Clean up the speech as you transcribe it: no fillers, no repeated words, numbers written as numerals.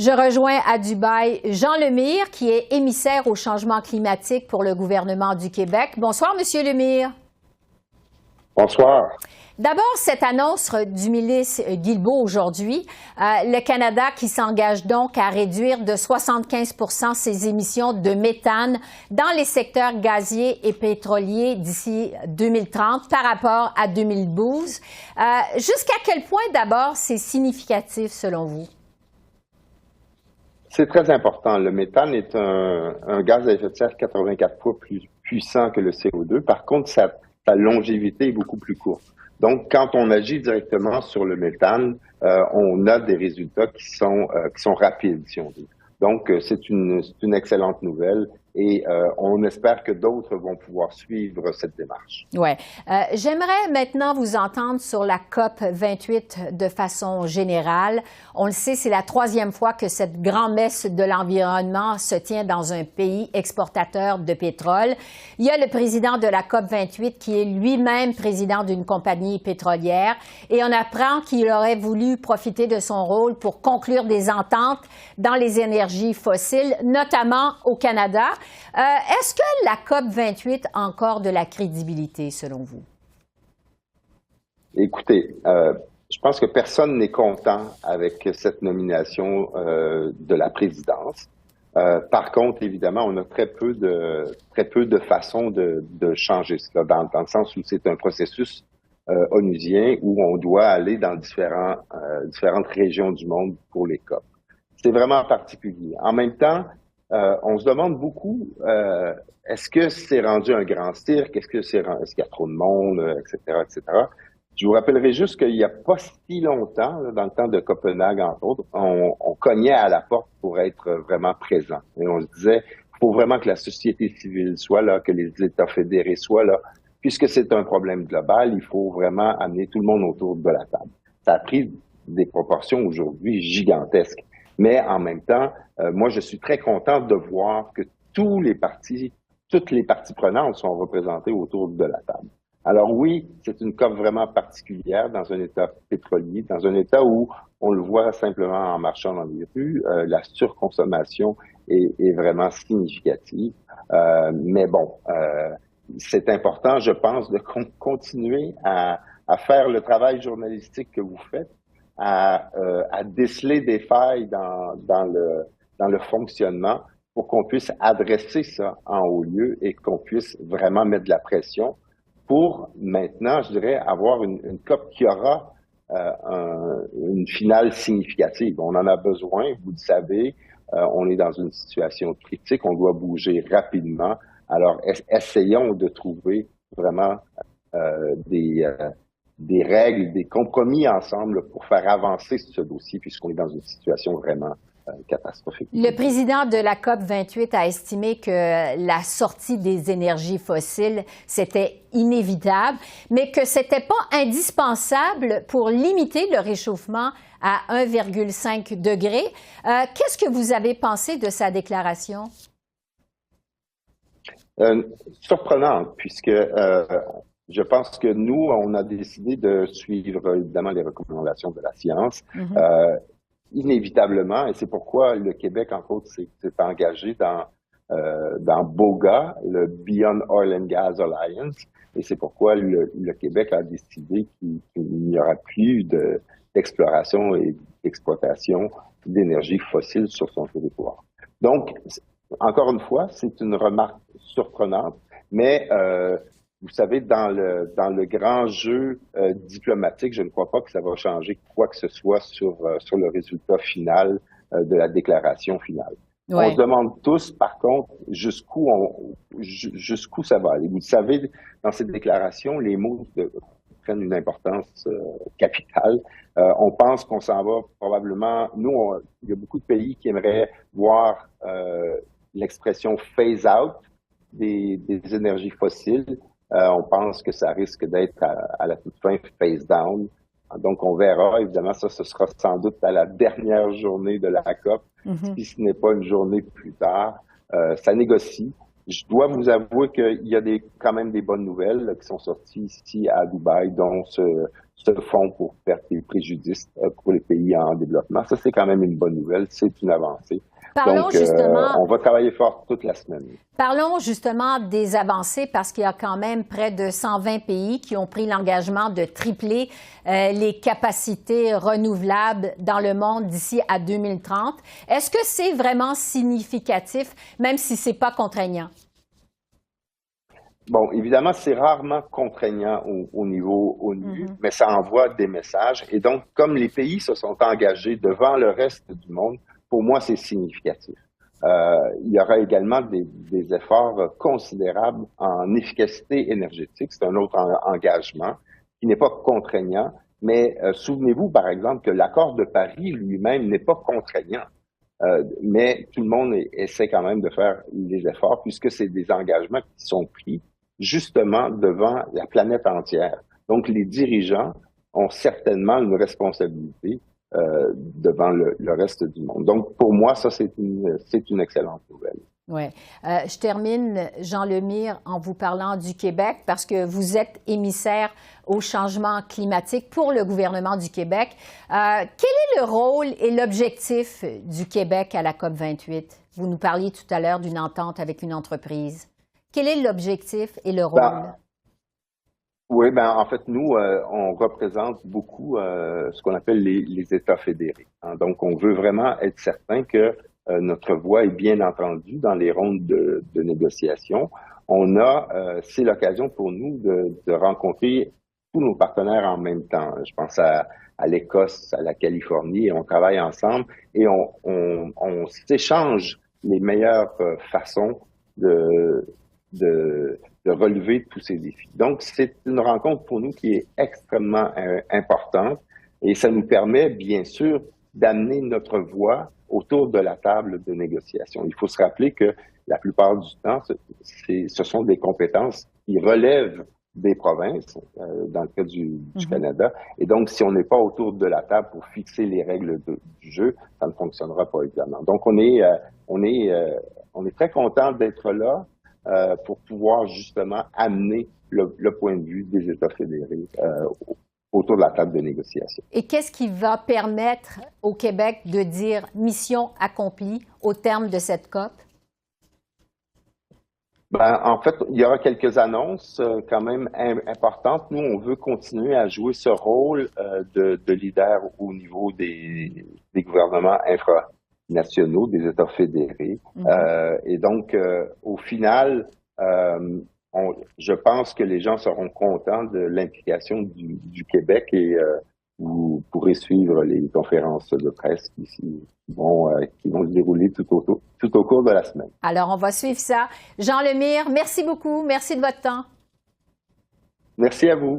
Je rejoins à Dubaï Jean Lemire, qui est émissaire au changement climatique pour le gouvernement du Québec. Bonsoir, Monsieur Lemire. Bonsoir. D'abord, cette annonce du ministre Guilbeault aujourd'hui, le Canada qui s'engage donc à réduire de 75 ses émissions de méthane dans les secteurs gaziers et pétroliers d'ici 2030 par rapport à 2012. Jusqu'à quel point, d'abord, c'est significatif selon vous? C'est très important. Le méthane est un gaz à effet de serre 84 fois plus puissant que le CO2. Par contre, sa longévité est beaucoup plus courte. Donc, quand on agit directement sur le méthane, on a des résultats qui sont rapides, si on dit. Donc, c'est une excellente nouvelle et on espère que d'autres vont pouvoir suivre cette démarche. Oui. J'aimerais maintenant vous entendre sur la COP 28 de façon générale. On le sait, c'est la 3e fois que cette grand-messe de l'environnement se tient dans un pays exportateur de pétrole. Il y a le président de la COP 28 qui est lui-même président d'une compagnie pétrolière et on apprend qu'il aurait voulu profiter de son rôle pour conclure des ententes dans les énergies fossiles, notamment au Canada. Est-ce que la COP 28 a encore de la crédibilité, selon vous? Écoutez, je pense que personne n'est content avec cette nomination de la présidence. Par contre, évidemment, on a très peu de façons de changer cela, dans le sens où c'est un processus onusien où on doit aller dans différentes régions du monde pour les COP. C'est vraiment particulier. En même temps, on se demande beaucoup, est-ce que c'est rendu un grand cirque? Est-ce qu'il y a trop de monde, etc., etc. Je vous rappellerai juste qu'il n'y a pas si longtemps, là, dans le temps de Copenhague, entre autres, on cognait à la porte pour être vraiment présent. Et on se disait, il faut vraiment que la société civile soit là, que les États fédérés soient là. Puisque c'est un problème global, il faut vraiment amener tout le monde autour de la table. Ça a pris des proportions aujourd'hui gigantesques. Mais en même temps, moi, je suis très content de voir que toutes les parties prenantes sont représentées autour de la table. Alors oui, c'est une COP vraiment particulière dans un État pétrolier, dans un État où on le voit simplement en marchant dans les rues, la surconsommation est vraiment significative. Mais bon, c'est important, je pense, de continuer à faire le travail journalistique que vous faites, à déceler des failles dans le fonctionnement pour qu'on puisse adresser ça en haut lieu et qu'on puisse vraiment mettre de la pression pour maintenant, je dirais, avoir une COP qui aura une finale significative. On en a besoin, vous le savez, on est dans une situation critique, on doit bouger rapidement. Alors, essayons de trouver vraiment des règles, des compromis ensemble pour faire avancer ce dossier puisqu'on est dans une situation vraiment catastrophique. Le président de la COP 28 a estimé que la sortie des énergies fossiles, c'était inévitable, mais que c'était pas indispensable pour limiter le réchauffement à 1,5 degré. Qu'est-ce que vous avez pensé de sa déclaration? Surprenante, puisque je pense que nous, on a décidé de suivre évidemment les recommandations de la science. Inévitablement, et c'est pourquoi le Québec, entre autres, s'est engagé dans BOGA, le Beyond Oil and Gas Alliance, et c'est pourquoi le Québec a décidé qu'il n'y aura plus d'exploration et d'exploitation d'énergie fossile sur son territoire. Donc, encore une fois, c'est une remarque surprenante, mais vous savez, dans le grand jeu diplomatique, je ne crois pas que ça va changer quoi que ce soit sur le résultat final de la déclaration finale. Ouais. On se demande tous, par contre, jusqu'où ça va aller. Vous savez, dans cette déclaration, les mots prennent une importance capitale. On pense qu'on s'en va probablement. Nous, il y a beaucoup de pays qui aimeraient voir l'expression phase out des énergies fossiles. On pense que ça risque d'être à la toute fin phase down. Donc, on verra. Évidemment, ça, ce sera sans doute à la dernière journée de la COP, si ce n'est pas une journée plus tard. Ça négocie. Je dois vous avouer qu'il y a quand même des bonnes nouvelles qui sont sorties ici à Dubaï, dont ce fonds pour pertes et préjudices pour les pays en développement. Ça, c'est quand même une bonne nouvelle. C'est une avancée. Parlons Donc, justement, on va travailler fort toute la semaine. parlons justement des avancées parce qu'il y a quand même près de 120 pays qui ont pris l'engagement de tripler les capacités renouvelables dans le monde d'ici à 2030. Est-ce que c'est vraiment significatif, même si c'est pas contraignant? Bon, évidemment, c'est rarement contraignant au niveau ONU, mais ça envoie des messages. Et donc, comme les pays se sont engagés devant le reste du monde, pour moi, c'est significatif. Il y aura également des efforts considérables en efficacité énergétique. C'est un autre engagement qui n'est pas contraignant. Mais souvenez-vous, par exemple, que l'accord de Paris lui-même n'est pas contraignant. Mais tout le monde essaie quand même de faire les efforts puisque c'est des engagements qui sont pris justement devant la planète entière. Donc, les dirigeants ont certainement une responsabilité devant le reste du monde. Donc, pour moi, ça, c'est une excellente nouvelle. Oui. Je termine, Jean Lemire, en vous parlant du Québec, parce que vous êtes émissaire au changement climatique pour le gouvernement du Québec. Quel est le rôle et l'objectif du Québec à la COP28? Vous nous parliez tout à l'heure d'une entente avec une entreprise. Quel est l'objectif et le rôle? Oui, en fait, nous, on représente beaucoup ce qu'on appelle les États fédérés. Hein. Donc, on veut vraiment être certain que notre voix est bien entendue dans les rondes de négociation. C'est l'occasion pour nous de rencontrer tous nos partenaires en même temps. Je pense à l'Écosse, à la Californie, et on travaille ensemble et on s'échange les meilleures façons de relever tous ces défis. Donc, c'est une rencontre pour nous qui est extrêmement importante et ça nous permet, bien sûr, d'amener notre voix autour de la table de négociation. Il faut se rappeler que la plupart du temps, ce sont des compétences qui relèvent des provinces, dans le cas du Canada. Et donc, si on n'est pas autour de la table pour fixer les règles du jeu, ça ne fonctionnera pas, évidemment. Donc, on est très content d'être là pour pouvoir justement amener le point de vue des États fédérés autour de la table de négociation. Et qu'est-ce qui va permettre au Québec de dire mission accomplie au terme de cette COP? En fait, il y aura quelques annonces quand même importantes. Nous, on veut continuer à jouer ce rôle de leader au niveau des gouvernements infranationaux, des États fédérés. Et donc, au final, je pense que les gens seront contents de l'implication du Québec et vous pourrez suivre les conférences de presse qui vont se dérouler tout au cours de la semaine. Alors, on va suivre ça. Jean Lemire, merci beaucoup. Merci de votre temps. Merci à vous.